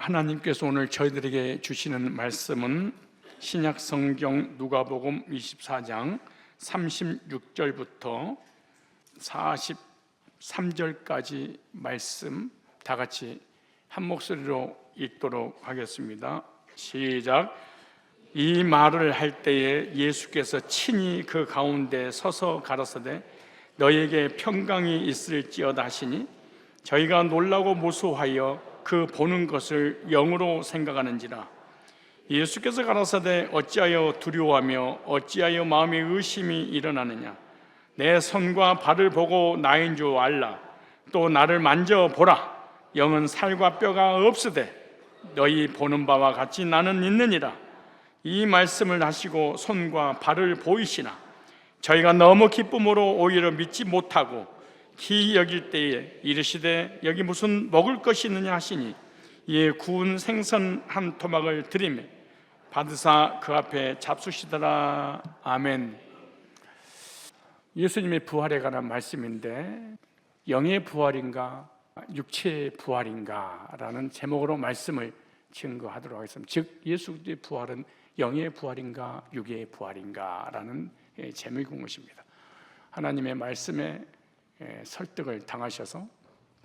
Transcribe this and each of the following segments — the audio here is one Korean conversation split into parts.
하나님께서 오늘 저희들에게 주시는 말씀은 신약 성경 누가복음 24장 36절부터 43절까지 말씀 다 같이 한 목소리로 읽도록 하겠습니다. 시작. 이 말을 할 때에 예수께서 친히 그 가운데 서서 가라사대 너희에게 평강이 있을지어다 하시니 저희가 놀라고 무수하여 그 보는 것을 영으로 생각하는지라. 예수께서 가라사대 어찌하여 두려워하며 어찌하여 마음에 의심이 일어나느냐. 내 손과 발을 보고 나인 줄 알라. 또 나를 만져보라. 영은 살과 뼈가 없으되 너희 보는 바와 같이 나는 있느니라. 이 말씀을 하시고 손과 발을 보이시나 저희가 너무 기쁨으로 오히려 믿지 못하고 기 여길 때에 이르시되 여기 무슨 먹을 것이 있느냐 하시니 이에 구운 생선 한 토막을 드리매 받으사 그 앞에 잡수시더라. 아멘. 예수님의 부활에 관한 말씀인데 영의 부활인가 육체의 부활인가 라는 제목으로 말씀을 증거하도록 하겠습니다. 즉 예수의 부활은 영의 부활인가 육의 부활인가 라는 제목인 것입니다. 하나님의 말씀에 설득을 당하셔서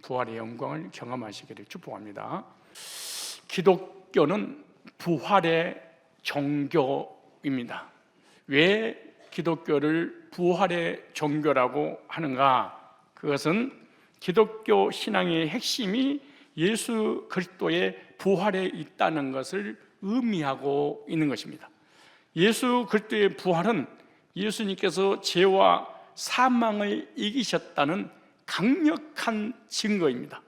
부활의 영광을 경험하시기를 축복합니다. 기독교는 부활의 종교입니다. 왜 기독교를 부활의 종교라고 하는가? 그것은 기독교 신앙의 핵심이 예수 그리스도의 부활에 있다는 것을 의미하고 있는 것입니다. 예수 그리스도의 부활은 예수님께서 죄와 사망을 이기셨다는 강력한 증거입니다.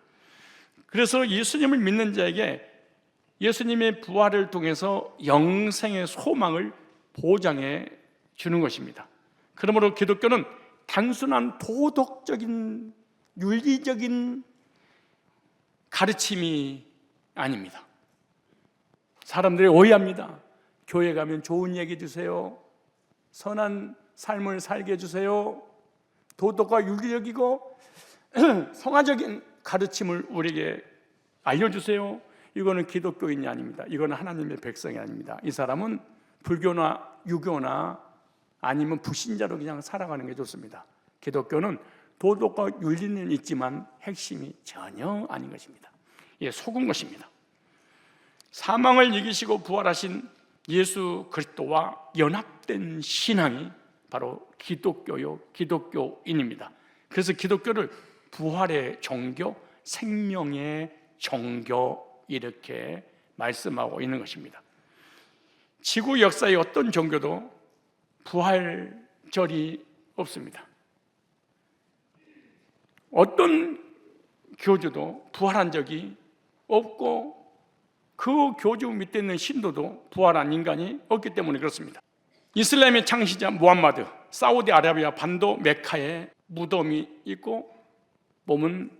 그래서 예수님을 믿는 자에게 예수님의 부활을 통해서 영생의 소망을 보장해 주는 것입니다. 그러므로 기독교는 단순한 도덕적인 윤리적인 가르침이 아닙니다. 사람들이 오해합니다. 교회 가면 좋은 얘기 주세요. 선한 삶을 살게 해주세요. 도덕과 윤리적이고 성화적인 가르침을 우리에게 알려주세요. 이거는 기독교인이 아닙니다. 이거는 하나님의 백성이 아닙니다. 이 사람은 불교나 유교나 아니면 불신자로 그냥 살아가는 게 좋습니다. 기독교는 도덕과 윤리는 있지만 핵심이 전혀 아닌 것입니다. 예, 속은 것입니다. 사망을 이기시고 부활하신 예수 그리스도와 연합된 신앙이 바로 기독교요, 기독교인입니다. 그래서 기독교를 부활의 종교, 생명의 종교 이렇게 말씀하고 있는 것입니다. 지구 역사의 어떤 종교도 부활절이 없습니다. 어떤 교주도 부활한 적이 없고 그 교주 밑에 있는 신도도 부활한 인간이 없기 때문에 그렇습니다. 이슬람의 창시자 무함마드, 사우디아라비아 반도 메카에 무덤이 있고 몸은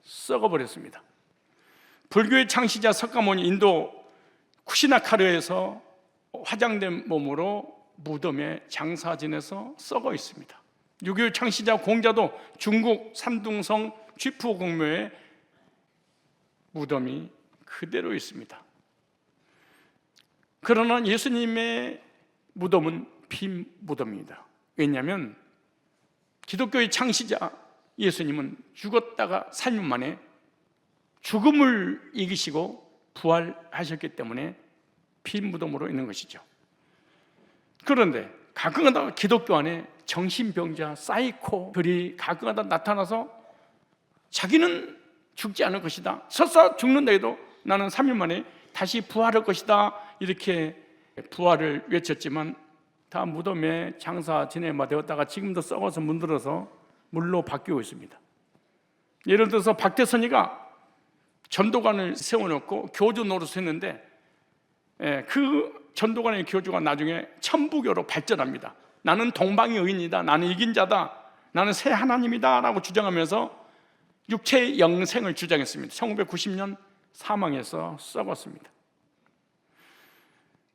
썩어버렸습니다. 불교의 창시자 석가모니 인도 쿠시나카르에서 화장된 몸으로 무덤에 장사 지내서 썩어 있습니다. 유교의 창시자 공자도 중국 산둥성 쥐푸공묘에 무덤이 그대로 있습니다. 그러나 예수님의 무덤은 빈 무덤입니다. 왜냐하면 기독교의 창시자 예수님은 죽었다가 3년 만에 죽음을 이기시고 부활하셨기 때문에 빈 무덤으로 있는 것이죠. 그런데 가끔가다 기독교 안에 정신병자, 사이코들이 가끔가다 나타나서 자기는 죽지 않을 것이다. 설사 죽는다 해도 나는 3일 만에 다시 부활할 것이다. 이렇게 부활을 외쳤지만 다 무덤에 장사 지내마 되었다가 지금도 썩어서 문드러서 물로 바뀌고 있습니다. 예를 들어서 박대선이가 전도관을 세워놓고 교주 노릇을 했는데 그 전도관의 교주가 나중에 천부교로 발전합니다. 나는 동방의 의인이다. 나는 이긴 자다. 나는 새 하나님이다 라고 주장하면서 육체의 영생을 주장했습니다. 1990년 사망해서 썩었습니다.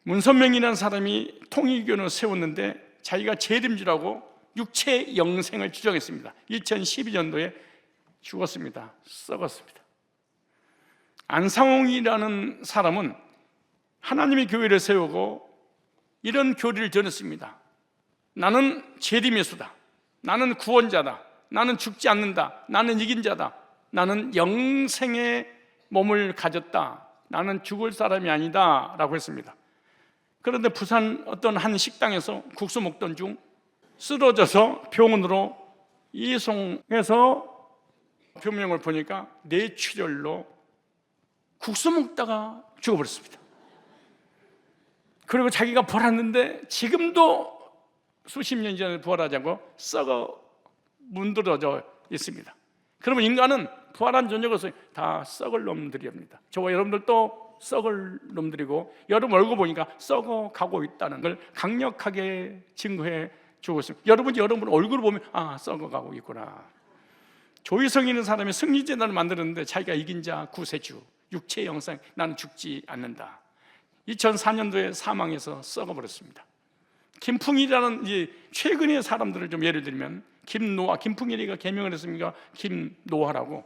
문선명이라는 사람이 통일교를 세웠는데 자기가 재림주라고 육체의 영생을 주장했습니다. 2012년도에 죽었습니다. 썩었습니다. 안상홍이라는 사람은 하나님의 교회를 세우고 이런 교리를 전했습니다. 나는 재림의 수다, 나는 구원자다, 나는 죽지 않는다, 나는 이긴 자다, 나는 영생의 몸을 가졌다, 나는 죽을 사람이 아니다 라고 했습니다. 그런데 부산 어떤 한 식당에서 국수 먹던 중 쓰러져서 병원으로 이송해서 병명을 보니까 뇌출혈로 국수 먹다가 죽어버렸습니다. 그리고 자기가 부활했는데 지금도 수십 년 전에 부활하자고 썩어 문드러져 있습니다. 그러면 인간은 부활한 저녁에서 다 썩을 놈들입니다. 저와 여러분들도 썩을 놈들이고 여러분 얼굴 보니까 썩어 가고 있다는 걸 강력하게 증거해 주고 있습니다. 여러분 얼굴을 보면 썩어 가고 있구나. 조희성 있는 사람이 승리재단을 만들었는데 자기가 이긴 자 구세주, 육체의 영생, 나는 죽지 않는다. 2004년도에 사망해서 썩어버렸습니다. 김풍일이라는 최근의 사람들을 좀 예를 들면 김노아, 김풍일이가 개명을 했습니까? 김노아라고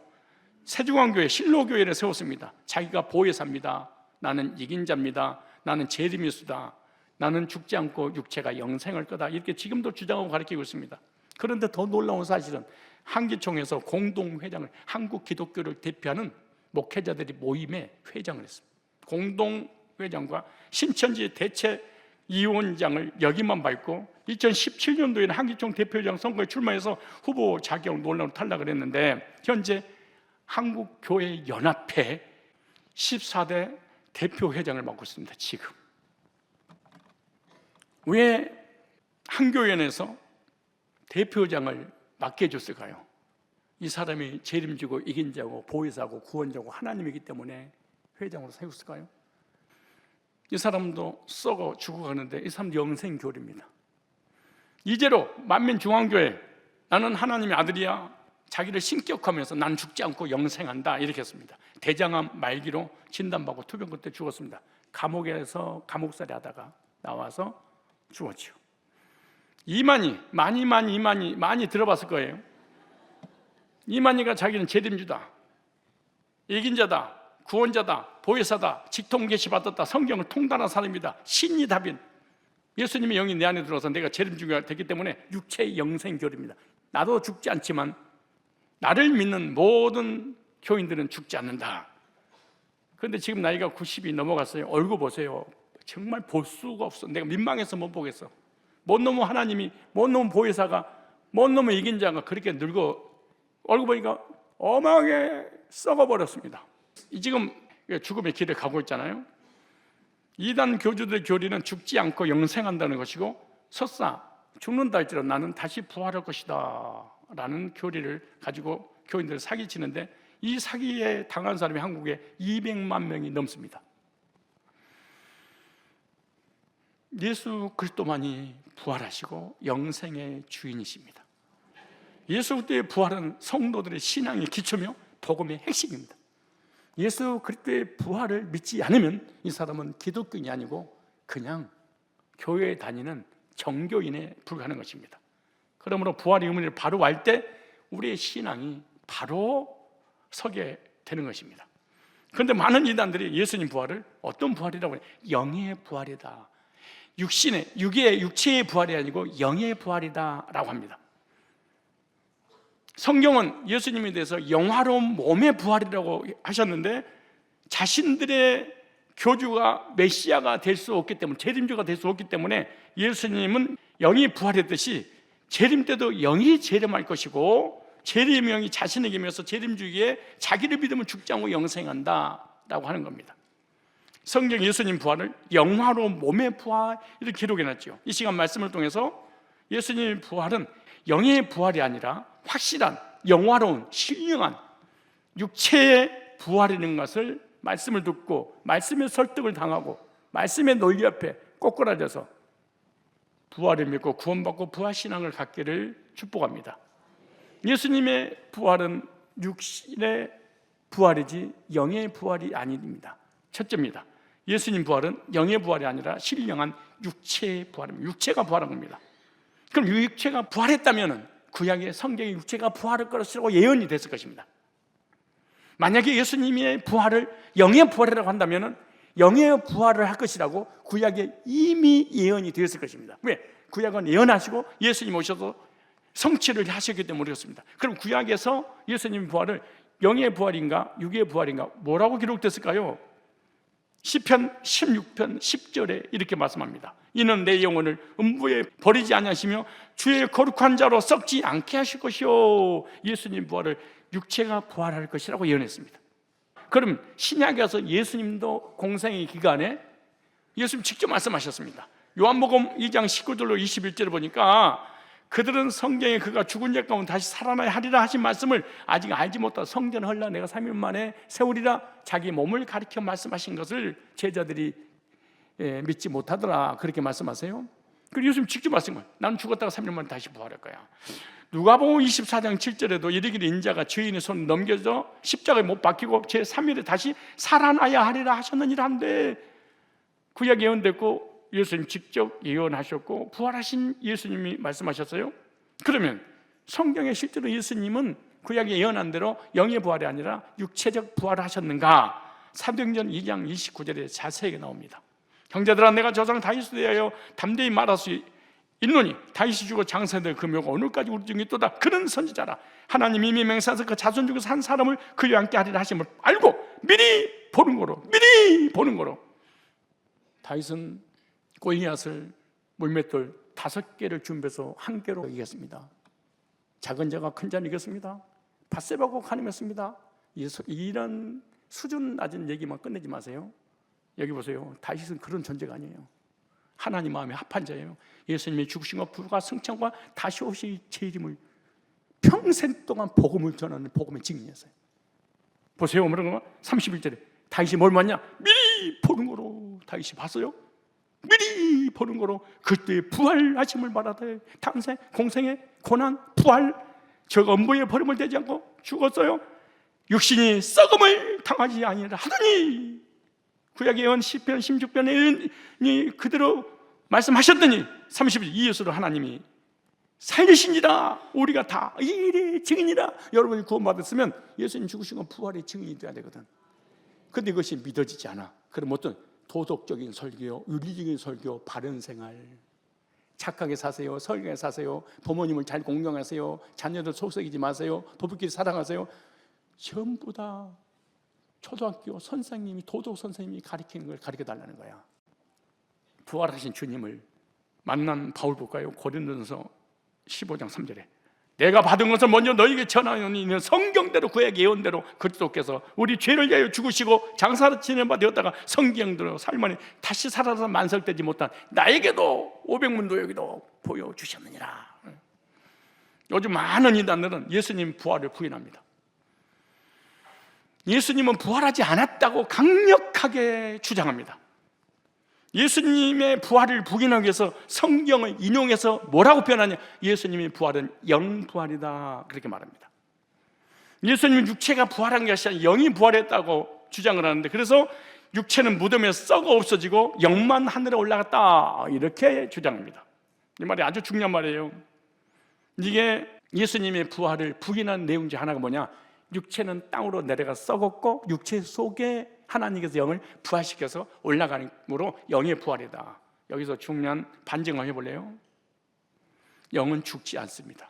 세중앙교회 실로교회를 세웠습니다. 자기가 보혜사입니다, 나는 이긴 자입니다, 나는 재림의수다, 나는 죽지 않고 육체가 영생할 거다, 이렇게 지금도 주장하고 가르치고 있습니다. 그런데 더 놀라운 사실은 한기총에서 공동회장을, 한국 기독교를 대표하는 목회자들이 모임에 회장을 했습니다. 공동회장과 신천지 대책위원장을 여기만 밟고 2017년도에는 한기총 대표회장 선거에 출마해서 후보 자격 논란으로 탈락을 했는데 현재 한국교회연합회 14대 대표회장을 맡고 있습니다. 지금 왜 한교연에서 대표회장을 맡게 해줬을까요? 이 사람이 재림지고 이긴 자고 보혜사고 구원자고 하나님이기 때문에 회장으로 세웠을까요? 이 사람도 썩어 죽어가는데 이 사람도 영생교리입니다. 이제로 만민중앙교회, 나는 하나님의 아들이야, 자기를 신격하면서 난 죽지 않고 영생한다 이렇게 했습니다. 대장암 말기로 진단받고 투병 끝에 죽었습니다. 감옥에서 감옥살이 하다가 나와서 죽었죠. 이만희 많이 들어봤을 거예요. 이만희가 자기는 재림주다, 이긴 자다, 구원자다, 보혜사다, 직통 계시 받았다, 성경을 통달한 사람이다, 신이 답인 예수님의 영이 내 안에 들어서 내가 재림주가 됐기 때문에 육체의 영생교리입니다. 나도 죽지 않지만 나를 믿는 모든 교인들은 죽지 않는다. 그런데 지금 나이가 90이 넘어갔어요. 얼굴 보세요. 정말 볼 수가 없어. 내가 민망해서 못 보겠어. 못 넘은 하나님이, 못 넘은 보혜사가, 못 넘은 이긴 자가 그렇게 늙어 얼굴 보니까 어마하게 썩어버렸습니다. 지금 죽음의 길에 가고 있잖아요. 이단 교주들의 교리는 죽지 않고 영생한다는 것이고, 설사 죽는다 할지라도 나는 다시 부활할 것이다 라는 교리를 가지고 교인들을 사기치는데, 이 사기에 당한 사람이 한국에 200만 명이 넘습니다. 예수 그리스도만이 부활하시고 영생의 주인이십니다. 예수 그리스도의 부활은 성도들의 신앙의 기초며 복음의 핵심입니다. 예수 그리스도의 부활을 믿지 않으면 이 사람은 기독교인이 아니고 그냥 교회에 다니는 정교인에 불과한 것입니다. 그러므로 부활의 의미를 바로 알 때 우리의 신앙이 바로 서게 되는 것입니다. 그런데 많은 이단들이 예수님 부활을 어떤 부활이라고 해요? 영의 부활이다, 육체의 부활이 아니고 영의 부활이다 라고 합니다. 성경은 예수님에 대해서 영화로운 몸의 부활이라고 하셨는데, 자신들의 교주가 메시아가 될 수 없기 때문에, 재림주가 될 수 없기 때문에 예수님은 영이 부활했듯이 재림 때도 영이 재림할 것이고, 재림의 영이 자신에게 임해서 재림주기에 자기를 믿으면 죽지 않고 영생한다 라고 하는 겁니다. 성경 예수님 부활을 영화로운 몸의 부활 이렇게 기록해놨죠. 이 시간 말씀을 통해서 예수님의 부활은 영의 부활이 아니라 확실한 영화로운 신령한 육체의 부활이라는 것을 말씀을 듣고 말씀의 설득을 당하고 말씀의 논리 앞에 꼬꾸라져서 부활을 믿고 구원받고 부활신앙을 갖기를 축복합니다. 예수님의 부활은 육신의 부활이지 영의 부활이 아닙니다. 첫째입니다. 예수님 부활은 영의 부활이 아니라 신령한 육체의 부활입니다. 육체가 부활한 겁니다. 그럼 육체가 부활했다면 구약의 성경의 육체가 부활할 것이라고 예언이 됐을 것입니다. 만약에 예수님의 부활을 영의 부활이라고 한다면 영의 부활을 할 것이라고 구약에 이미 예언이 되었을 것입니다. 왜? 구약은 예언하시고 예수님 오셔서 성취를 하셨기 때문에 그렇습니다. 그럼 구약에서 예수님 부활을 영의 부활인가 육의 부활인가 뭐라고 기록됐을까요? 시편 16편 10절에 이렇게 말씀합니다. 이는 내 영혼을 음부에 버리지 아니하시며 주의 거룩한 자로 썩지 않게 하실 것이요. 예수님 부활을 육체가 부활할 것이라고 예언했습니다. 그럼 신약에서 예수님도 공생의 기간에 예수님 직접 말씀하셨습니다. 요한복음 2장 19절로 21절을 보니까 그들은 성경에 그가 죽은 자 가운데 다시 살아나야 하리라 하신 말씀을 아직 알지 못하고 성전 헐라 내가 3일 만에 세우리라 자기 몸을 가리켜 말씀하신 것을 제자들이 믿지 못하더라 그렇게 말씀하세요. 그리고 예수님 직접 말씀을 나는 죽었다가 3일 만에 다시 부활할 거야. 누가복음 24장 7절에도 이르기를 인자가 죄인의 손에 넘겨져 십자가에 못 박히고 제3일에 다시 살아나야 하리라 하셨느니라 한데 구약 예언됐고 예수님 직접 예언하셨고 부활하신 예수님이 말씀하셨어요. 그러면 성경에 실제로 예수님은 구약에 예언한 대로 영의 부활이 아니라 육체적 부활을 하셨는가? 사도행전 2장 29절에 자세하게 나옵니다. 형제들아 내가 조상 다윗에 대하여 담대히 말할 수 있노니 다윗이 죽어 장사될 그 묘가 오늘까지 우리 중에 있도다. 그는 선지자라. 하나님 이미 맹세하사 그 자손 중에서 한 사람을 그와 함께 하리라 하심을 알고 미리 보는 거로 다윗은 골리앗을 물맷돌 5개를 준비해서 1개로 이겼습니다. 작은 자가 큰 자는 이겼습니다. 밧세바고 가늠했습니다. 이런 수준 낮은 얘기만 끝내지 마세요. 여기 보세요. 다윗은 그런 존재가 아니에요. 하나님 마음에 합한 자예요. 예수님의 죽으심과 부활과 승천과 다시 오실 제 이름을 평생 동안 복음을 전하는 복음의 증인이었어요. 보세요. 뭐라고 31절에 다윗이 뭘 봤냐? 미리 보는 거로. 다윗이 봤어요. 미리 보는 거로 그때의 부활하심을 말하되 당생 공생의 고난 부활 저가 음부에 버림을 되지 않고 죽었어요. 육신이 썩음을 당하지 아니하라 하더니 구약의 예언 시편 16편에 그대로 말씀하셨더니 30절 이예수로 하나님이 살리신지라 우리가 다 이 일의 증인이라. 여러분이 구원받았으면 예수님 죽으신 건 부활의 증인이 돼야 되거든. 근데 이것이 믿어지지 않아. 그럼 어떤 도덕적인 설교, 윤리적인 설교, 바른 생활, 착하게 사세요, 설교하게 사세요, 부모님을 잘 공경하세요, 자녀들 속썩이지 마세요, 부부끼리 사랑하세요. 전부 다 초등학교 선생님이 도덕 선생님이 가르치는 걸 가르쳐달라는 거야. 부활하신 주님을 만난 바울 볼까요? 고린도전서 15장 3절에 내가 받은 것을 먼저 너희에게 전하노니 이는 성경대로 구약 예언대로 그리스도께서 우리 죄를 위하여 죽으시고 장사를 지낸 바 되었다가 성경대로 살만이 다시 살아서 만설되지 못한 나에게도 500문 노역이도 보여주셨느니라. 요즘 많은 이단들은 예수님 부활을 부인합니다. 예수님은 부활하지 않았다고 강력하게 주장합니다. 예수님의 부활을 부인하기 위해서 성경을 인용해서 뭐라고 표현하냐? 예수님의 부활은 영부활이다 그렇게 말합니다. 예수님은 육체가 부활한 것이 아니라 영이 부활했다고 주장을 하는데 그래서 육체는 무덤에 썩어 없어지고 영만 하늘에 올라갔다 이렇게 주장합니다. 이 말이 아주 중요한 말이에요. 이게 예수님의 부활을 부인한 내용 중 하나가 뭐냐? 육체는 땅으로 내려가 썩었고 육체 속에 하나님께서 영을 부활시켜서 올라가므로 영의 부활이다. 여기서 중요한 반증을 해볼래요? 영은 죽지 않습니다.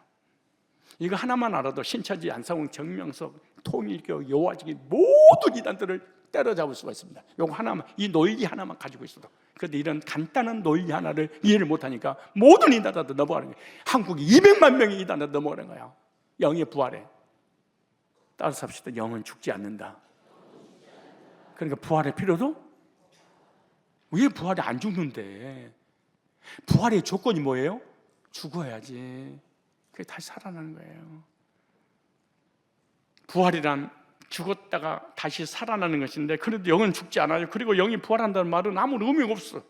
이거 하나만 알아도 신천지, 안상홍, 정명석, 통일교, 여호와주의 모든 이단들을 때려잡을 수가 있습니다. 이거 하나만, 이 논리 하나만 가지고 있어도. 그런데 이런 간단한 논리 하나를 이해를 못하니까 모든 이단들도 넘어가는 거예요. 한국이 200만 명의 이단들 넘어가는 거야. 영의 부활에. 따라서 합시다. 영은 죽지 않는다. 그러니까 부활의 필요도? 왜 부활이 안 죽는데? 부활의 조건이 뭐예요? 죽어야지. 그게 다시 살아나는 거예요. 부활이란 죽었다가 다시 살아나는 것인데 그래도 영은 죽지 않아요. 그리고 영이 부활한다는 말은 아무 의미가 없어.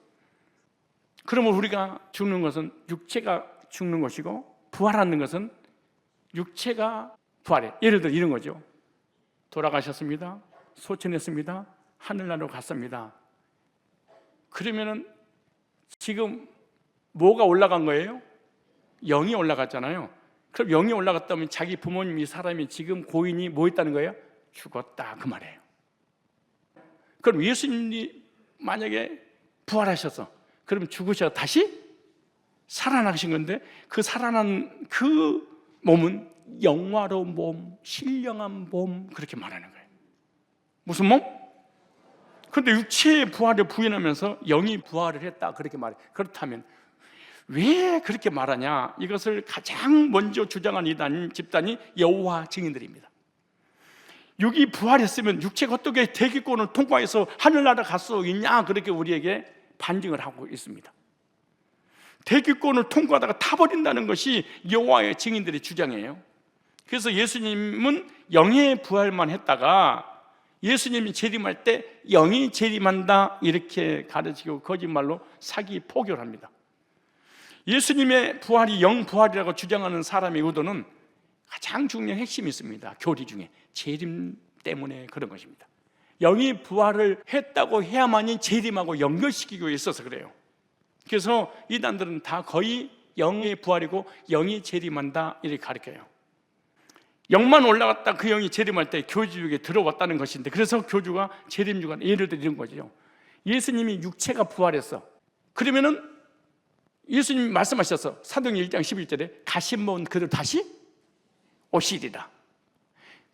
그러면 우리가 죽는 것은 육체가 죽는 것이고 부활하는 것은 육체가 부활해. 예를 들어 이런 거죠. 돌아가셨습니다. 소천했습니다. 하늘나라로 갔습니다. 그러면은 지금 뭐가 올라간 거예요? 영이 올라갔잖아요. 그럼 영이 올라갔다면 자기 부모님이 사람이 지금 고인이 뭐 했다는 거예요? 죽었다 그 말이에요. 그럼 예수님이 만약에 부활하셔서 그럼 죽으셔서 다시 살아나신 건데 그 살아난 그 몸은 영화로운 몸, 신령한 몸 그렇게 말하는 거예요. 무슨 몸? 그런데 육체의 부활을 부인하면서 영이 부활을 했다 그렇게 말해요. 그렇다면 왜 그렇게 말하냐? 이것을 가장 먼저 주장한 집단이 여호와 증인들입니다. 육이 부활했으면 육체가 어떻게 대기권을 통과해서 하늘나라 갈 수 있냐? 그렇게 우리에게 반증을 하고 있습니다. 대기권을 통과하다가 타버린다는 것이 여호와의 증인들의 주장이에요. 그래서 예수님은 영의 부활만 했다가 예수님이 재림할 때 영이 재림한다 이렇게 가르치고 거짓말로 사기 포교를 합니다. 예수님의 부활이 영부활이라고 주장하는 사람의 의도는 가장 중요한 핵심이 있습니다. 교리 중에 재림 때문에 그런 것입니다. 영이 부활을 했다고 해야만이 재림하고 연결시키고 있어서 그래요. 그래서 이단들은 다 거의 영의 부활이고 영이 재림한다 이렇게 가르쳐요. 영만 올라갔다 그 영이 재림할 때 교주에게 들어왔다는 것인데, 그래서 교주가 재림주가 예를 들어 이런 거죠. 예수님이 육체가 부활했어. 그러면은 예수님이 말씀하셔서 사도행전 1장 11절에 가신 몸은 그들 다시 오시리라.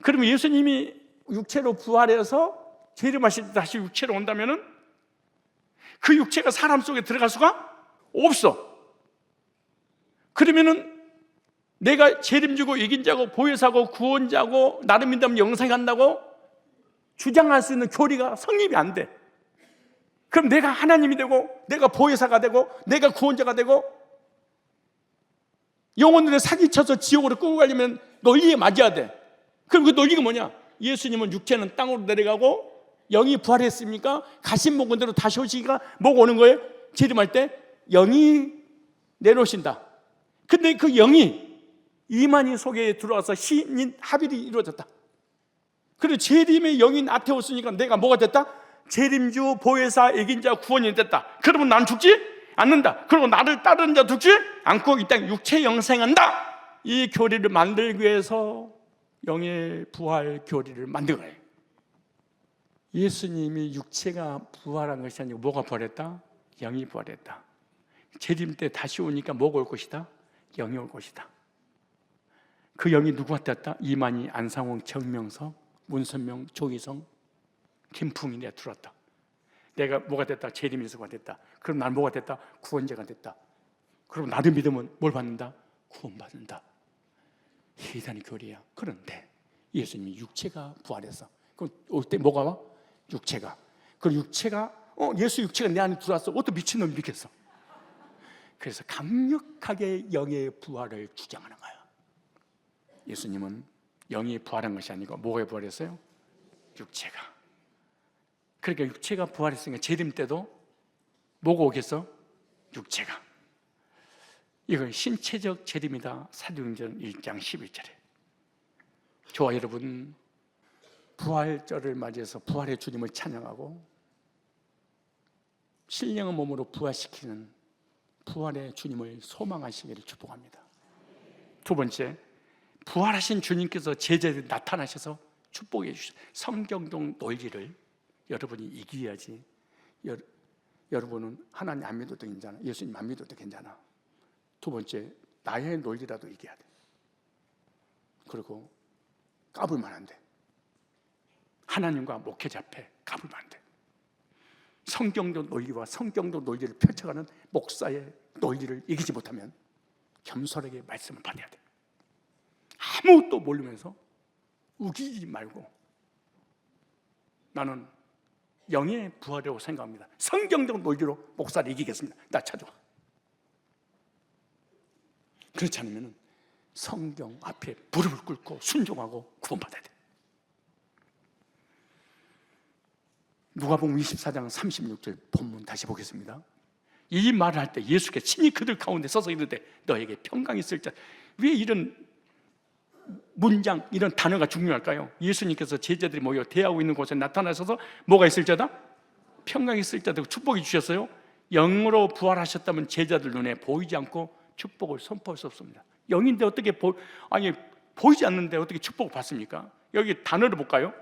그러면 예수님이 육체로 부활해서 재림하실 때 다시 육체로 온다면은 그 육체가 사람 속에 들어갈 수가 없어. 그러면은 내가 재림주고 이긴 자고 보혜사고 구원자고 나를 믿으면 영생에 간다고 주장할 수 있는 교리가 성립이 안 돼. 그럼 내가 하나님이 되고 내가 보혜사가 되고 내가 구원자가 되고 영혼들을 사기쳐서 지옥으로 끌고 가려면 논리에 맞아야 돼. 그럼 그 논리가 뭐냐? 예수님은 육체는 땅으로 내려가고 영이 부활했습니까? 가신 목은 대로 다시 오시니까 뭐가 오는 거예요? 재림할 때 영이 내려오신다. 근데 그 영이 이만희 속에 들어와서 신인 합일이 이루어졌다. 그리고 재림의 영이 나태웠으니까 내가 뭐가 됐다? 재림주, 보혜사, 이긴자, 구원이 됐다. 그러면 난 죽지 않는다. 그리고 나를 따르는 자 죽지 않고 이 땅에 육체 영생한다. 이 교리를 만들기 위해서 영의 부활 교리를 만든 거예요. 예수님이 육체가 부활한 것이 아니고 뭐가 부활했다? 영이 부활했다. 재림 때 다시 오니까 뭐가 올 것이다? 영이 올 것이다. 그 영이 누구한테 왔다? 이만희, 안상홍, 정명석, 문선명, 조희성, 김풍인에 들어왔다. 내가 뭐가 됐다? 재림인수가 됐다. 그럼 난 뭐가 됐다? 구원자가 됐다. 그럼 나를 믿으면 뭘 받는다? 구원받는다. 대단히 교리야. 그런데 예수님이 육체가 부활해서 그럼 올 때 뭐가 와? 육체가. 그리고 육체가 예수 육체가 내 안에 들어왔어. 어떤 미친놈이 믿겠어. 그래서 강력하게 영의 부활을 주장하는 거야. 예수님은 영이 부활한 것이 아니고 뭐가 부활했어요? 육체가. 그러니까 육체가 부활했으니까 재림 때도 뭐가 오겠어? 육체가. 이건 신체적 재림이다. 사도행전 1장 11절에. 저와 여러분 부활절을 맞이해서 부활의 주님을 찬양하고 신령한 몸으로 부활시키는 부활의 주님을 소망하시기를 축복합니다. 두 번째, 부활하신 주님께서 제자들이 나타나셔서 축복해 주셔서 성경적 논리를 여러분이 이겨야지. 여러분은 하나님 안 믿어도 괜찮아. 예수님 안 믿어도 괜찮아. 두 번째, 나의 논리라도 이겨야 돼. 그리고 까불면 안 돼. 하나님과 목회자 앞에 까불면 안 돼. 성경적 논리와 성경적 논리를 펼쳐가는 목사의 논리를 이기지 못하면 겸손하게 말씀을 받아야 돼. 아무것도 모르면서 우기지 말고 나는 영의 부활이라고 생각합니다. 성경적 논리로 목사를 이기겠습니다. 나 찾아와. 그렇지 않으면 성경 앞에 무릎을 꿇고 순종하고 구원받아야 돼. 누가복음 24장 36절 본문 다시 보겠습니다. 이 말을 할 때 예수께서 친히 그들 가운데 서서 이르되 너에게 평강이 있을자. 왜 이런 문장, 이런 단어가 중요할까요? 예수님께서 제자들이 모여 대하고 있는 곳에 나타나셔서 뭐가 있을 자다? 평강이 있을 자다. 축복이 주셨어요. 영으로 부활하셨다면 제자들 눈에 보이지 않고 축복을 선포할 수 없습니다. 영인데 어떻게 보이지 않는데 어떻게 축복을 받습니까? 여기 단어를 볼까요?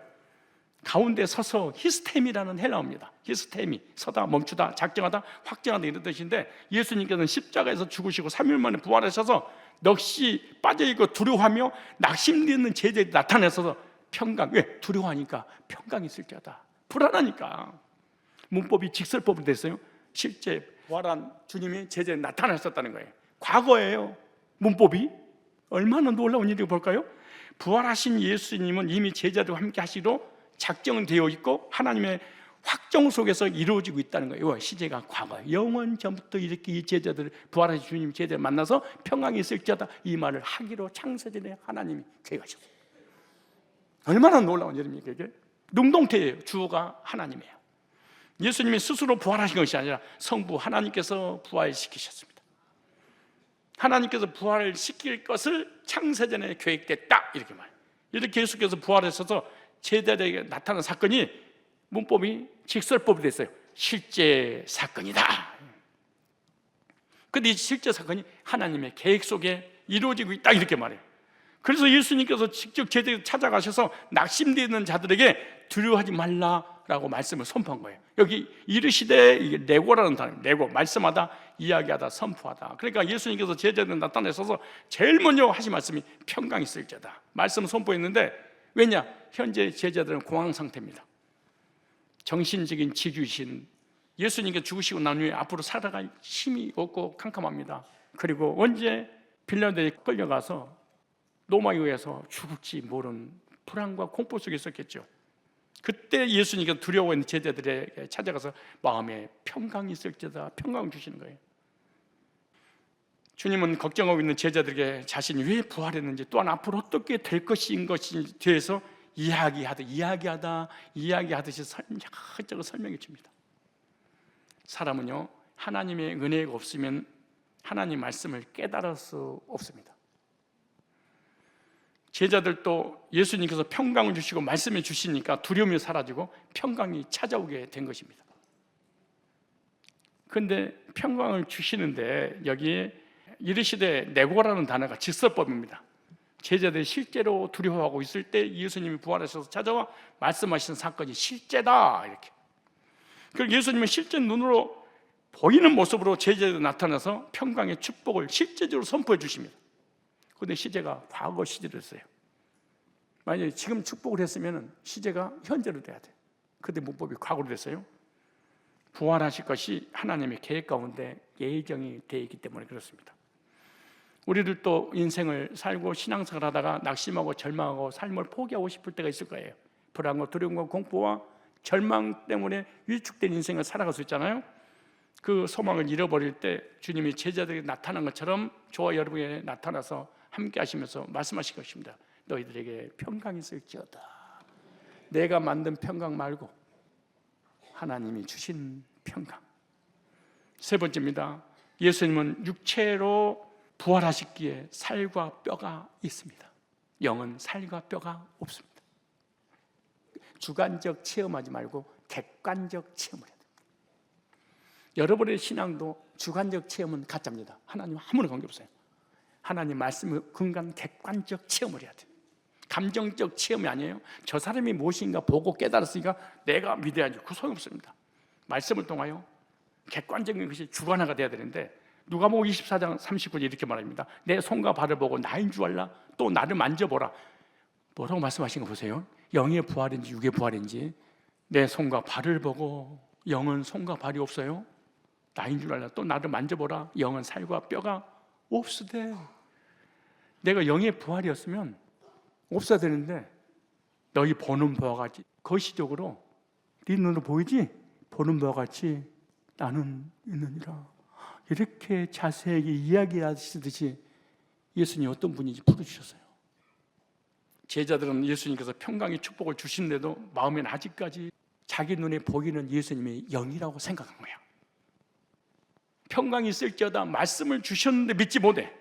가운데 서서 히스템이라는 헬라어입니다. 히스템이 서다, 멈추다, 작정하다, 확정하다 이런 뜻인데, 예수님께서는 십자가에서 죽으시고 3일 만에 부활하셔서 넋이 빠져있고 두려워하며 낙심되는 제자들이 나타나셔서 평강, 왜? 두려워하니까 평강이 있을지어다. 불안하니까 문법이 직설법으로 됐어요. 실제 부활한 주님이 제자에 나타나셨다는 거예요. 과거예요. 문법이 얼마나 놀라운 일이고 볼까요? 부활하신 예수님은 이미 제자들과 함께 하시기로 작정되어 있고 하나님의 확정 속에서 이루어지고 있다는 거예요. 시제가 과거예요. 영원 전부터 이렇게 이 제자들, 부활하신 주님 제자를 만나서 평강이 있을지어다 이 말을 하기로 창세전에 하나님이 계획하셨어요. 얼마나 놀라운 일입니까 이게? 능동태예요. 주어가 하나님이에요. 예수님이 스스로 부활하신 것이 아니라 성부 하나님께서 부활시키셨습니다. 하나님께서 부활시킬 것을 창세전에 계획됐다 이렇게 말해요. 이렇게 예수께서 부활하셔서 제자들에게 나타난 사건이 문법이 직설법이 됐어요. 실제 사건이다. 그런데 이 실제 사건이 하나님의 계획 속에 이루어지고 있다 이렇게 말해요. 그래서 예수님께서 직접 제자들 찾아가셔서 낙심되는 자들에게 두려워하지 말라라고 말씀을 선포한 거예요. 여기 이르시되, 이게 레고라는 단어예요. 레고, 말씀하다, 이야기하다, 선포하다. 그러니까 예수님께서 제자들 나타내셔서 제일 먼저 하신 말씀이 평강이 있을지어다 말씀을 선포했는데, 왜냐? 현재 제자들은 공황 상태입니다. 정신적인 지주이신 예수님께 죽으시고 난 후에 앞으로 살아갈 힘이 없고 캄캄합니다. 그리고 언제 빌라델에 끌려가서 로마에 의해서 죽을지 모르는 불안과 공포 속에 있었겠죠. 그때 예수님께서 두려워하는 제자들에게 찾아가서 마음에 평강이 있을지어다 평강을 주시는 거예요. 주님은 걱정하고 있는 제자들에게 자신이 왜 부활했는지, 또한 앞으로 어떻게 될 것인 것인지 대해서 이야기하듯이 설명적으로 설명해 줍니다. 사람은요, 하나님의 은혜가 없으면 하나님 말씀을 깨달을 수 없습니다. 제자들도 예수님께서 평강을 주시고 말씀해 주시니까 두려움이 사라지고 평강이 찾아오게 된 것입니다. 그런데 평강을 주시는데 여기에 이르시되 네고라는 단어가 직설법입니다. 제자들이 실제로 두려워하고 있을 때 예수님이 부활하셔서 찾아와 말씀하신 사건이 실제다 이렇게. 그리고 예수님은 실제 눈으로 보이는 모습으로 제자들에 나타나서 평강의 축복을 실제적으로 선포해 주십니다. 그런데 시제가 과거 시제였어요. 만약에 지금 축복을 했으면 시제가 현재로 돼야 돼요. 그런데 문법이 과거로 됐어요. 부활하실 것이 하나님의 계획 가운데 예정이 되어 있기 때문에 그렇습니다. 우리들도 인생을 살고 신앙생활 하다가 낙심하고 절망하고 삶을 포기하고 싶을 때가 있을 거예요. 불안과 두려움과 공포와 절망 때문에 위축된 인생을 살아갈 수 있잖아요. 그 소망을 잃어버릴 때 주님이 제자들에게 나타난 것처럼 저와 여러분에게 나타나서 함께 하시면서 말씀하실 것입니다. 너희들에게 평강이 있을지어다. 내가 만든 평강 말고 하나님이 주신 평강. 세 번째입니다. 예수님은 육체로 부활하셨기에 살과 뼈가 있습니다. 영은 살과 뼈가 없습니다. 주관적 체험하지 말고 객관적 체험을 해야 됩니다. 여러분의 신앙도 주관적 체험은 가짜입니다. 하나님 아무런 관계없어요. 하나님 말씀을 근간 객관적 체험을 해야 돼요. 감정적 체험이 아니에요. 저 사람이 무엇인가 보고 깨달았으니까 내가 믿어야지. 그 소용없습니다. 말씀을 통하여 객관적인 것이 주관화가 돼야 되는데, 누가복음 24장 39절 이렇게 말합니다. 내 손과 발을 보고 나인 줄 알라. 또 나를 만져보라. 뭐라고 말씀하신 거 보세요. 영의 부활인지 육의 부활인지. 내 손과 발을 보고, 영은 손과 발이 없어요. 나인 줄 알라. 또 나를 만져보라. 영은 살과 뼈가 없으되. 내가 영의 부활이었으면 없어야 되는데, 너희 보는 바와 같이 거시적으로 네 눈으로 보이지? 보는 바와 같이 나는 있느니라. 이렇게 자세하게 이야기하시듯이 예수님이 어떤 분인지 풀어주셨어요. 제자들은 예수님께서 평강의 축복을 주시는데도 마음엔 아직까지 자기 눈에 보이는 예수님의 영이라고 생각한 거야. 평강이 있을지어다 말씀을 주셨는데 믿지 못해.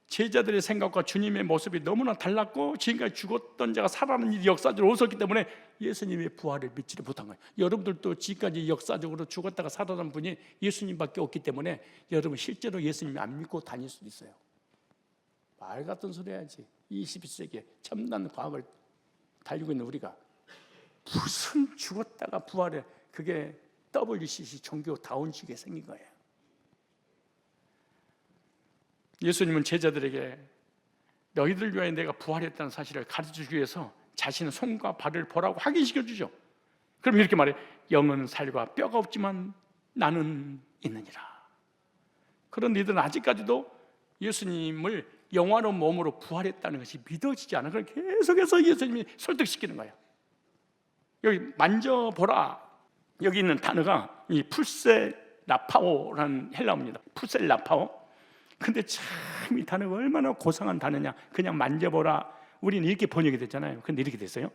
제자들의 생각과 주님의 모습이 너무나 달랐고 지금까지 죽었던 자가 살아나는 일이 역사적으로 없었기 때문에 예수님의 부활을 믿지를 못한 거예요. 여러분들도 지금까지 역사적으로 죽었다가 살아난 분이 예수님밖에 없기 때문에 여러분 실제로 예수님이 안 믿고 다닐 수도 있어요. 말 같은 소리 해야지. 21세기에 첨단 과학을 달리고 있는 우리가 무슨 죽었다가 부활해. 그게 WCC 종교 다운식에 생긴 거예요. 예수님은 제자들에게 너희들 위하여 내가 부활했다는 사실을 가르쳐주기 위해서 자신의 손과 발을 보라고 확인시켜주죠. 그럼 이렇게 말해, 영은 살과 뼈가 없지만 나는 있느니라. 그런데 이들은 아직까지도 예수님을 영원한 몸으로 부활했다는 것이 믿어지지 않아. 그래서 계속해서 예수님이 설득시키는 거예요. 여기 만져보라, 여기 있는 단어가 이 풀셀라파오라는 헬라어입니다. 풀셀라파오. 근데 참 이 단어가 얼마나 고상한 단어냐. 그냥 만져보라, 우리는 이렇게 번역이 됐잖아요. 근데 이렇게 됐어요.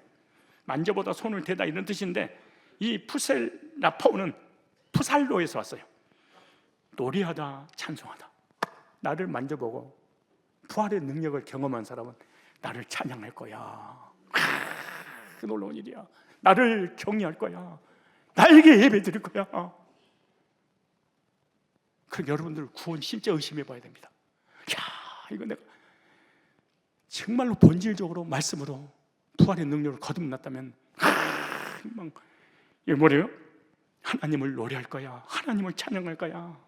만져보다, 손을 대다, 이런 뜻인데 이 풀셀라파오는 푸살로에서 왔어요. 노래하다, 찬송하다. 나를 만져보고 부활의 능력을 경험한 사람은 나를 찬양할 거야. 그 놀라운 일이야. 나를 경외할 거야. 나에게 예배 드릴 거야. 그러니까 여러분들 구원 진짜 의심해 봐야 됩니다. 이거 내가 정말로 본질적으로 말씀으로 부활의 능력을 거듭났다면 이게 뭐래요? 하나님을 노래할 거야. 하나님을 찬양할 거야.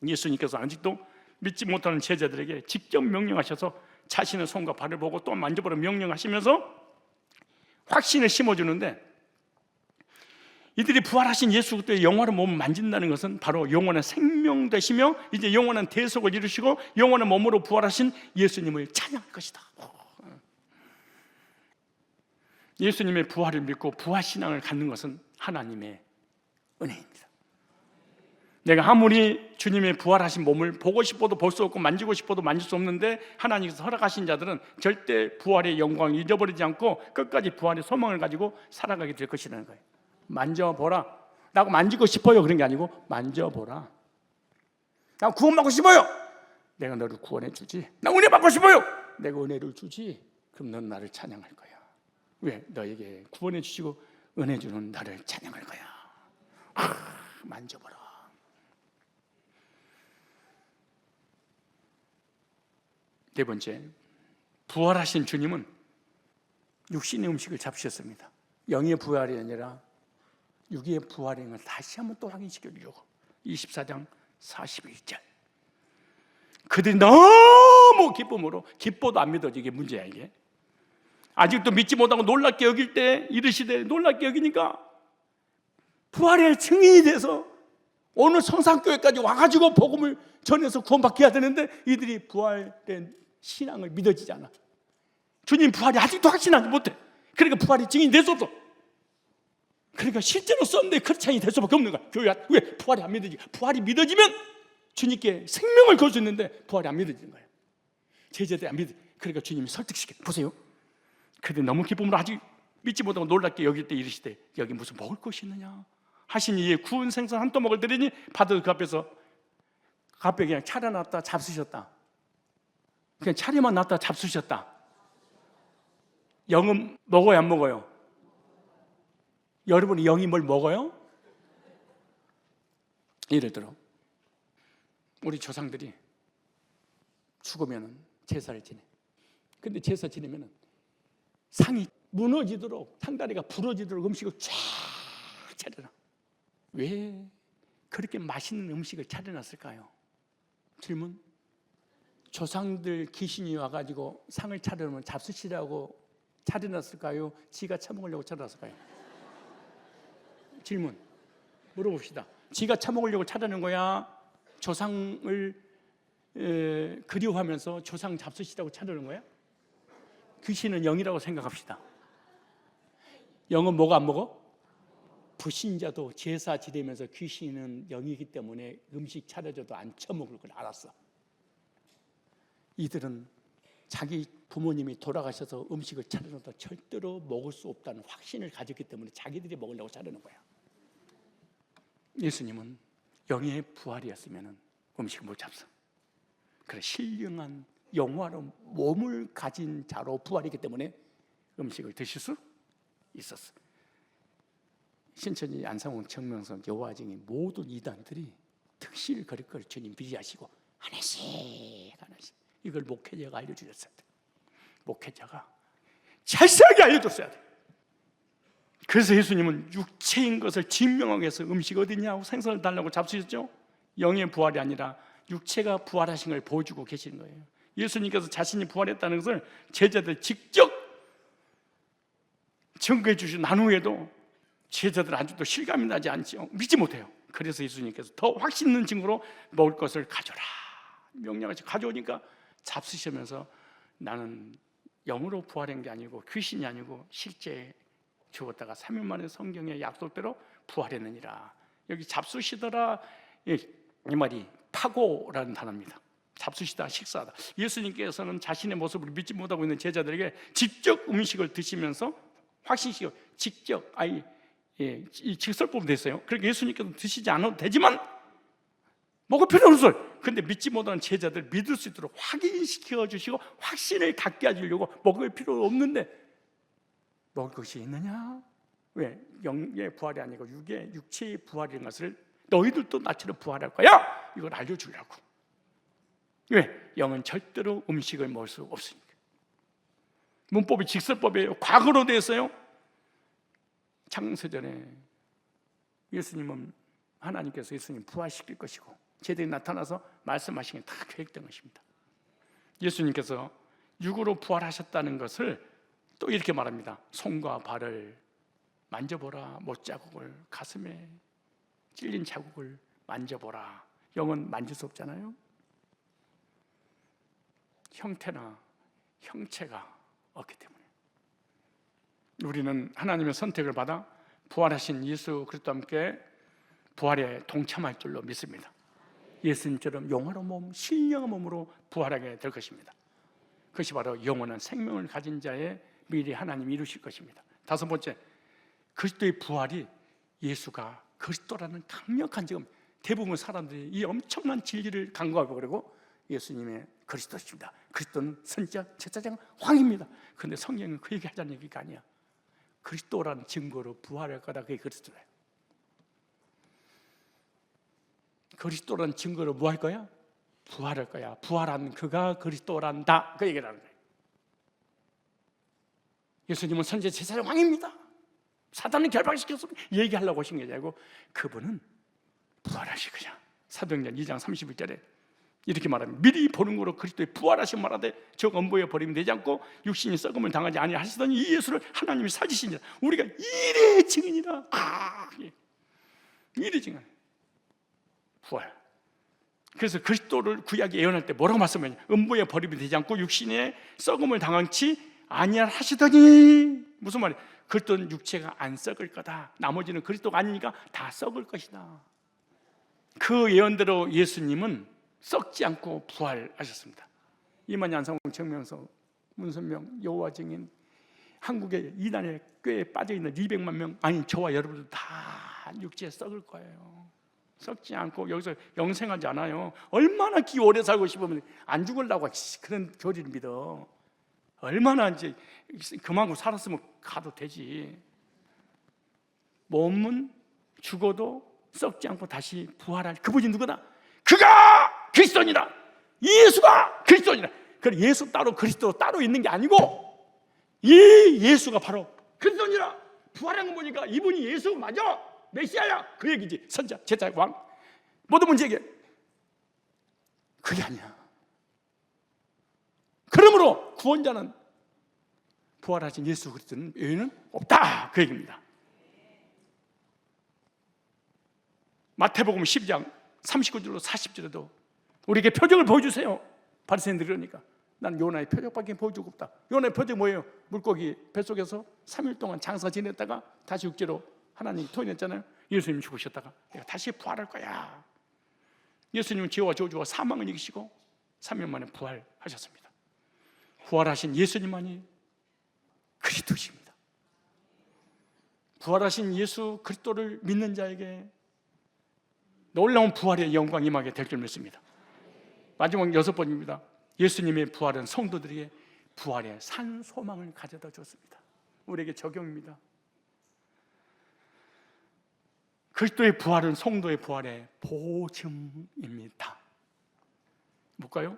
예수님께서 아직도 믿지 못하는 제자들에게 직접 명령하셔서 자신의 손과 발을 보고 또 만져보라 명령하시면서 확신을 심어주는데, 이들이 부활하신 예수 그리스도의 영원한 몸을 만진다는 것은 바로 영원한 생명 되시며 이제 영원한 대속을 이루시고 영원한 몸으로 부활하신 예수님을 찬양할 것이다. 예수님의 부활을 믿고 부활신앙을 갖는 것은 하나님의 은혜입니다. 내가 아무리 주님의 부활하신 몸을 보고 싶어도 볼 수 없고 만지고 싶어도 만질 수 없는데 하나님께서 허락하신 자들은 절대 부활의 영광을 잊어버리지 않고 끝까지 부활의 소망을 가지고 살아가게 될 것이라는 거예요. 만져보라. 나하고 만지고 싶어요, 그런 게 아니고 만져보라. 나 구원받고 싶어요. 내가 너를 구원해 주지. 나 은혜 받고 싶어요. 내가 은혜를 주지. 그럼 넌 나를 찬양할 거야. 왜? 너에게 구원해 주시고 은혜 주는 나를 찬양할 거야. 만져보라. 네 번째, 부활하신 주님은 육신의 음식을 잡수셨습니다. 영의 부활이 아니라 육의 부활인 걸 다시 한번 또 확인시켜 주려고 24장 41절. 그들이 너무 기쁨으로, 기뻐도 안 믿어지. 이게 문제야. 이게 아직도 믿지 못하고 놀랍게 여길 때 이르시되, 놀랍게 여기니까 부활의 증인이 돼서 오늘 성산교회까지 와가지고 복음을 전해서 구원받게 해야 되는데 이들이 부활된 신앙을 믿어지지 않아. 주님 부활이 아직도 확신하지 못해. 그러니까 부활의 증인이 될 수 없어. 그러니까 실제로 썼는데 크리스찬이 될 수밖에 없는 거야. 교회가. 왜? 부활이 안 믿어지지. 부활이 믿어지면 주님께 생명을 걸 수 있는데 부활이 안 믿어지는 거예요. 제자들이 안 믿어. 그러니까 주님이 설득시켜. 보세요. 그런데 너무 기쁨으로 아직 믿지 못하고 놀랍게 여길 때 이르시되, 여기 무슨 먹을 것이 있느냐 하시니 이에 구운 생선 한 토막을 드리니 받아 그 앞에서 그 앞에 그냥 차려놨다 잡수셨다. 그냥 차려만 놨다 잡수셨다. 영은 먹어요, 안 먹어요? 여러분이 영이 뭘 먹어요? 예를 들어 우리 조상들이 죽으면 제사를 지내. 근데 제사 지내면 상이 무너지도록, 상다리가 부러지도록 음식을 쫙 차려놔. 왜 그렇게 맛있는 음식을 차려놨을까요? 질문. 조상들 귀신이 와가지고 상을 차려놓으면 잡수시라고 차려놨을까요? 지가 처먹으려고 차려놨을까요? 질문 물어봅시다. 지가 처먹으려고 차려놓은 거야? 조상을 그리워하면서 조상 잡수시라고 차려놓은 거야? 귀신은 영이라고 생각합시다. 영은 뭐가 안 먹어? 불신자도 제사 지내면서 귀신은 영이기 때문에 음식 차려줘도 안 처먹을 걸 알았어. 이들은 자기 부모님이 돌아가셔서 음식을 차려놓다 절대로 먹을 수 없다는 확신을 가졌기 때문에 자기들이 먹으려고 차려놓은 거야. 예수님은 영의 부활이었으면 음식을 못 잡서. 그래, 신령한 영화로운 몸을 가진 자로 부활이기 때문에 음식을 드실 수 있었어. 신천지 안상홍 청명성 여화증인 모든 이단들이 특실 그릴 걸 주님 비리하시고 하나씩 이걸 목회자가 알려주셨어야 돼. 목회자가 자세하게 알려줬어야 돼. 그래서 예수님은 육체인 것을 증명하기 위해서 음식 어디냐고 생선을 달라고 잡수셨죠. 영의 부활이 아니라 육체가 부활하신 걸 보여주고 계시는 거예요. 예수님께서 자신이 부활했다는 것을 제자들 직접 증거해 주신 난 후에도 제자들 아직도 실감이 나지 않죠. 믿지 못해요. 그래서 예수님께서 더 확신 있는 증거로 먹을 것을 가져라 명령하시 가져오니까 잡수시면서 나는 영으로 부활한 게 아니고 귀신이 아니고 실제 죽었다가 3일 만에 성경의 약속대로 부활했느니라. 여기 잡수시더라 이 말이 파고라는 단어입니다. 잡수시다, 식사하다. 예수님께서는 자신의 모습을 믿지 못하고 있는 제자들에게 직접 음식을 드시면서 확신시키고 직접 이 직설법이 됐어요. 그러니까 예수님께서 드시지 않아도 되지만 먹을 필요는 없어요. 근데 믿지 못하는 제자들 믿을 수 있도록 확인시켜 주시고 확신을 갖게 해주려고 먹을 필요 없는데 먹을 것이 있느냐? 왜? 영의 부활이 아니고 육체의 부활인 것을 너희들도 나처럼 부활할 거야! 이걸 알려주려고. 왜? 영은 절대로 음식을 먹을 수 없으니까. 문법이 직설법이에요. 과거로 되었어요. 창세전에 예수님은 하나님께서 예수님 부활시킬 것이고 제들이 나타나서 말씀하신 게 다 계획된 것입니다. 예수님께서 육으로 부활하셨다는 것을 또 이렇게 말합니다. 손과 발을 만져보라. 못자국을 가슴에 찔린 자국을 만져보라. 영은 만질 수 없잖아요. 형태나 형체가 없기 때문에 우리는 하나님의 선택을 받아 부활하신 예수 그리스도와 함께 부활에 동참할 줄로 믿습니다. 예수님처럼 영원한 몸, 신령한 몸으로 부활하게 될 것입니다. 그것이 바로 영원한 생명을 가진 자의 미래 하나님이 이루실 것입니다. 다섯 번째, 그리스도의 부활이 예수가 그리스도라는 강력한 지금 대부분 사람들이 이 엄청난 진리를 간과하고 그러고 예수님의 그리스도십니다. 그리스도는 선지자, 제사장, 왕입니다. 그런데 성경은 그 얘기 하자는 얘기가 아니야. 그리스도라는 증거로 부활할 거다. 그게 그리스도예요. 그리스도라는 증거로 뭐 할 거야? 부활할 거야. 부활한 그가 그리스도란다. 그 얘기를 하는 거예요. 예수님은 선지자, 제사장, 왕입니다. 사단을 결박시켜서 얘기하려고 하신 게 아니고 그분은 부활하실 거야. 사도행전 2장 31절에 이렇게 말합니다. 미리 보는 거로 그리스도의 부활하신 말하되 저 엄보에 버리면 되지 않고 육신이 썩음을 당하지 아니하시더니 하시더니 이 예수를 하나님이 살리시니라. 우리가 이래 증인이라. 이래 증인. 부활. 그래서 그리스도를 구약에 예언할 때 뭐라고 말씀하냐? 음부에 버리면 되지 않고 육신에 썩음을 당하지 아니하시더니 무슨 말이에요? 그리스도는 육체가 안 썩을 거다. 나머지는 그리스도가 아니니까 다 썩을 것이다. 그 예언대로 예수님은 썩지 않고 부활하셨습니다. 이만희 안상홍 정명서 문선명 여호와 증인 한국의 이단의 꾀에 빠져있는 200만 명 아니 저와 여러분들 다 육체에 썩을 거예요. 썩지 않고 여기서 영생하지 않아요. 얼마나 기 오래 살고 싶으면 안 죽으려고 그런 교리를 믿어. 얼마나 이제 그만큼 살았으면 가도 되지. 몸은 죽어도 썩지 않고 다시 부활할 그분이 누구다? 그가 그리스도니라. 예수가 그리스도니라. 그래 예수 따로 그리스도 따로 있는 게 아니고 이 예수가 바로 그리스도니라. 부활한 거 보니까 이분이 예수 맞아. 메시아야. 그 얘기지. 선자, 제자, 왕 모든 문제에게 그게 아니야. 그러므로 구원자는 부활하신 예수 그리스도는 외에는 없다. 그 얘기입니다. 마태복음 12장 39절로 40절에도 우리에게 표적을 보여주세요. 바리새인들이 그러니까 난 요나의 표적밖에 보여주고 없다. 요나의 표적 뭐예요? 물고기 뱃속에서 3일 동안 장사 지냈다가 다시 육지로 하나님이 토해냈잖아요. 예수님 죽으셨다가 내가 다시 부활할 거야. 예수님은 죄와 저주와 사망을 이기시고 3일 만에 부활하셨습니다. 부활하신 예수님만이 그리스도십니다. 부활하신 예수 그리스도를 믿는 자에게 놀라운 부활의 영광이 임하게 될 줄 믿습니다. 마지막 6번입니다. 예수님의 부활은 성도들에게 부활의 산 소망을 가져다 줬습니다. 우리에게 적용입니다. 그리스도의 부활은 성도의 부활의 보증입니다. 볼까요?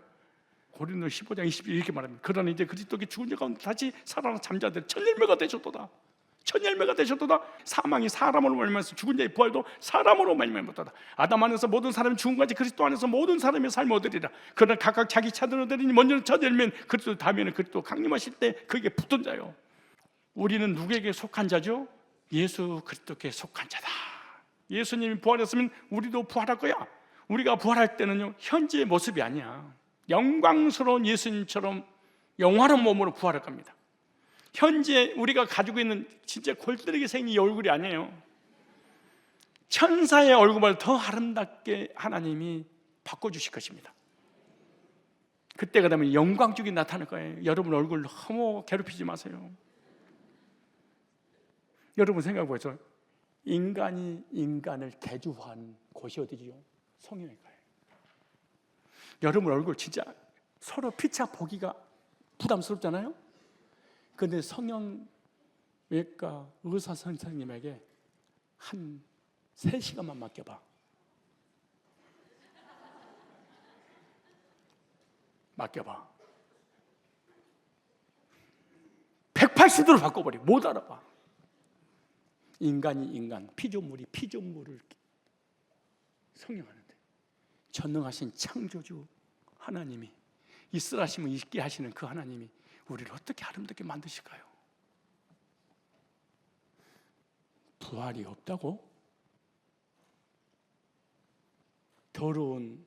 고린도 15장 20절 이렇게 말합니다. 그러나 이제 그리스도께 죽은 자 가운데 다시 살아나 잠자들 천일매가 되셨도다. 첫 열매가 되셨도다. 사망이 사람으로 말미암아서 죽은 자의 부활도 사람으로 말미암았도다. 아담 안에서 모든 사람이 죽은 같이 그리스도 안에서 모든 사람의 삶을 얻으리라. 그러나 각각 자기 차들을 얻으리니 먼저는 첫 열매는 그리스도, 다음에는 그리스도 강림하실 때 그에게 붙은 자요. 우리는 누구에게 속한 자죠? 예수 그리스도께 속한 자다. 예수님이 부활했으면 우리도 부활할 거야. 우리가 부활할 때는요, 현재의 모습이 아니야. 영광스러운 예수님처럼 영화로운 몸으로 부활할 겁니다. 현재 우리가 가지고 있는 진짜 골드레기 생긴 이 얼굴이 아니에요. 천사의 얼굴보다 더 아름답게 하나님이 바꿔주실 것입니다. 그때가 되면 영광적이 나타날 거예요. 여러분 얼굴 너무 괴롭히지 마세요. 여러분 생각해보세요. 인간이 인간을 대조한 곳이 어디지요? 성형외과예요. 여러분 얼굴 진짜 서로 피차 보기가 부담스럽잖아요. 그런데 성형외과 의사 선생님에게 한 3시간만 맡겨봐. 맡겨봐. 180도로 바꿔버려. 못 알아봐. 인간이 인간, 피조물이 피조물을 성형하는데 전능하신 창조주 하나님이, 있으라시면 있게 하시는 그 하나님이 우리를 어떻게 아름답게 만드실까요? 부활이 없다고? 더러운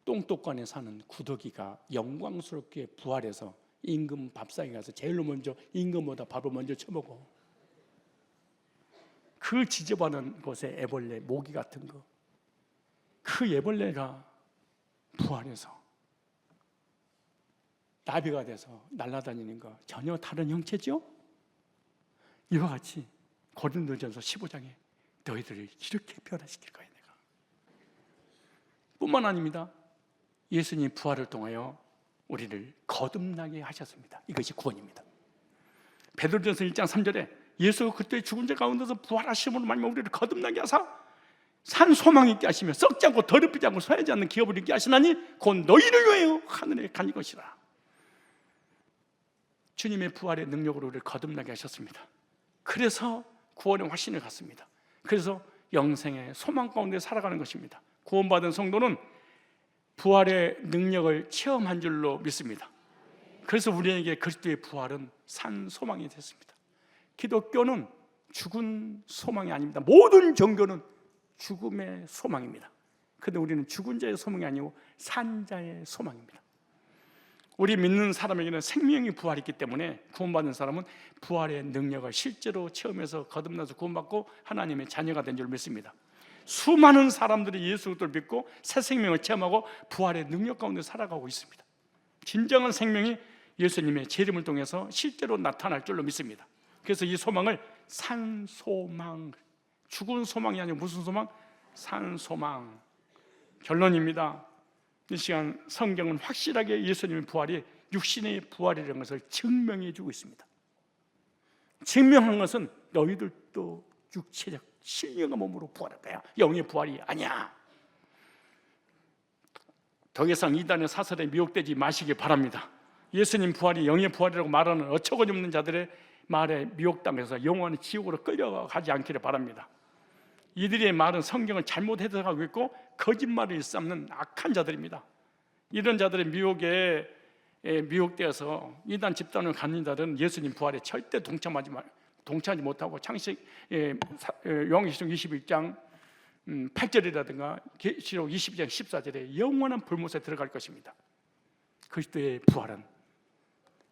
똥독관에 사는 구더기가 영광스럽게 부활해서 임금 밥상에 가서 제일로 먼저 임금보다 밥을 먼저 처먹어. 그 지저분한 곳에 애벌레, 모기 같은 거, 그 애벌레가 부활해서 나비가 돼서 날아다니는 거 전혀 다른 형체죠? 이와 같이 고린도전서 15장에 너희들을 이렇게 변화시킬 거야 내가. 뿐만 아닙니다. 예수님 부활을 통하여 우리를 거듭나게 하셨습니다. 이것이 구원입니다. 베드로전서 1장 3절에 예수 그때 죽은 자 가운데서 부활하심으로 말미암아 우리를 거듭나게 하사 산 소망 있게 하시며 썩지 않고 더럽히지 않고 쇠하지 않는 기업을 있게 하시나니 곧 너희를 위하여 하늘에 간 것이라. 주님의 부활의 능력으로 우리를 거듭나게 하셨습니다. 그래서 구원의 확신을 갖습니다. 그래서 영생의 소망 가운데 살아가는 것입니다. 구원받은 성도는 부활의 능력을 체험한 줄로 믿습니다. 그래서 우리에게 그리스도의 부활은 산 소망이 됐습니다. 기독교는 죽은 소망이 아닙니다. 모든 종교는 죽음의 소망입니다. 그런데 우리는 죽은 자의 소망이 아니고 산 자의 소망입니다. 우리 믿는 사람에게는 생명이 부활했기 때문에 구원받은 사람은 부활의 능력을 실제로 체험해서 거듭나서 구원받고 하나님의 자녀가 된 줄 믿습니다. 수많은 사람들이 예수 그리스도를 믿고 새 생명을 체험하고 부활의 능력 가운데 살아가고 있습니다. 진정한 생명이 예수님의 재림을 통해서 실제로 나타날 줄로 믿습니다. 그래서 이 소망을 산소망, 죽은 소망이 아니고 무슨 소망? 산소망. 결론입니다. 이 시간 성경은 확실하게 예수님의 부활이 육신의 부활이라는 것을 증명해 주고 있습니다. 증명한 것은 너희들도 육체적 신령한 몸으로 부활할 거야. 영의 부활이 아니야. 더 이상 이단의 사설에 미혹되지 마시기 바랍니다. 예수님 부활이 영의 부활이라고 말하는 어처구니 없는 자들의 말에 미혹당해서 영원히 지옥으로 끌려가지 않기를 바랍니다. 이들의 말은 성경을 잘못 해석하고 있고 거짓말을 일삼는 악한 자들입니다. 이런 자들의 미혹에 미혹되어서 이단 집단을 갖는 자들은 예수님 부활에 절대 동참하지 못하고 창세기 요한계시록 21장 8절이라든가 계시록 22장 14절에 영원한 불못에 들어갈 것입니다. 그리스도의 부활은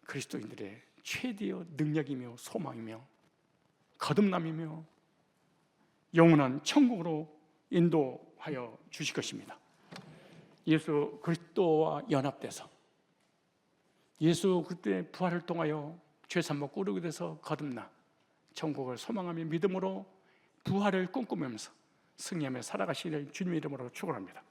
그리스도인들의 최대의 능력이며 소망이며 거듭남이며 영원한 천국으로 인도하여 주실 것입니다. 예수 그리스도와 연합돼서 예수 그리스도의 부활을 통하여 죄산모 꾸르게 돼서 거듭나 천국을 소망하며 믿음으로 부활을 꿈꾸면서 승리하며 살아가시는 주님의 이름으로 축원합니다.